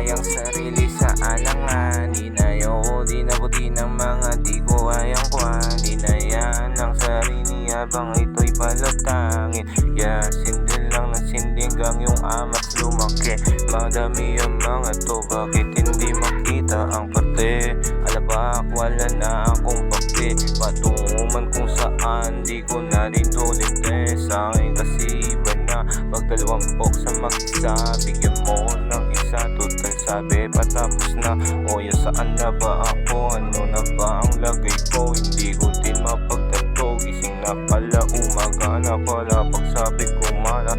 kayang sarili sa alangan. Inayaw ko di nabuti ng mga di ko kayang kuhanin. Ayan ang sarili habang ito'y palutangin. Sindin lang ng sindinggang yung amat lumaki. Madami ang mga to, bakit hindi makita ang parte? Alabak, wala na akong pake. Patungo man kung saan, di ko na rin tulit sa akin kasi iba na. Pag dalawampok sa mag-isa, bigyan mo ng isa. Total sabi patapos na. Oya saan na ba ako? Ano na ba ang lagay ko? Hindi ko din mapagtanto. Gising na pala, umaga na pala. Pagsabi ko mala,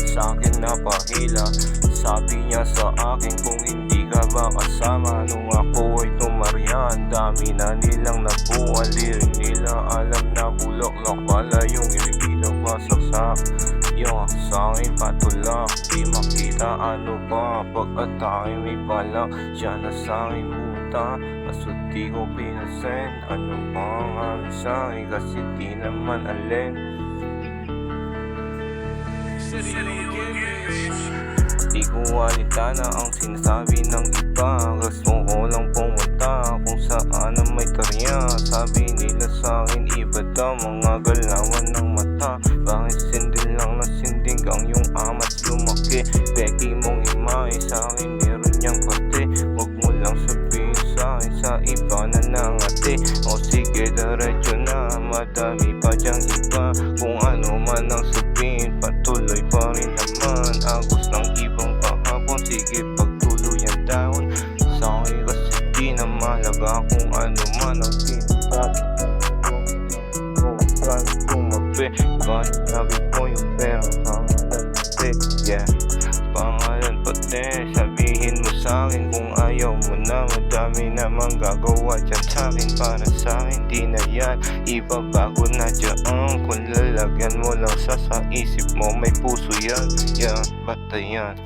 sa akin na pahila. Sabi niya sa akin kung hindi ka ba kasama nung ako ay tumarya. Ang dami na nilang nabuwan, di rin nila alam na bulaklak pala yung iligilang pasaksak. Sa akin patulak, di makita ano ba pag-atake may balak. Siya na sa akin buta, kaso di ko pinasend. Ano ba ang amin sa akin kasi di naman alin. Di ko walita na ang sinasabi ng iba. Gusto ko lang pumunta kung saan na may tarya. Sabi nila sa akin iba daw mga galawan ng mata. Bakit sindin lang na sindinggang yung amat lumaki? Peki mong imay sa akin meron niyang pati. Huwag mo lang sabihin sa akin sa iba na nangati. O sige diretso na, madami pa dyang iba. Kung ano man ang sabihin, patuloy pa rin naman. Agos ng ibang kahapon, sige pagtuluyan down. Sa akin kasi di na malaga kung ano man ang sinasabi. Kung tumabi, kahit sabi ko yung perang pangalan pati. Pangalan pati, sabihin mo sa akin kung ayaw mo na. Madami namang gagawa dyan sa akin. Para sa akin di na yan, ibabago na dyan. Kung lalagyan mo lang sa isip mo, may puso yan. Bata yan.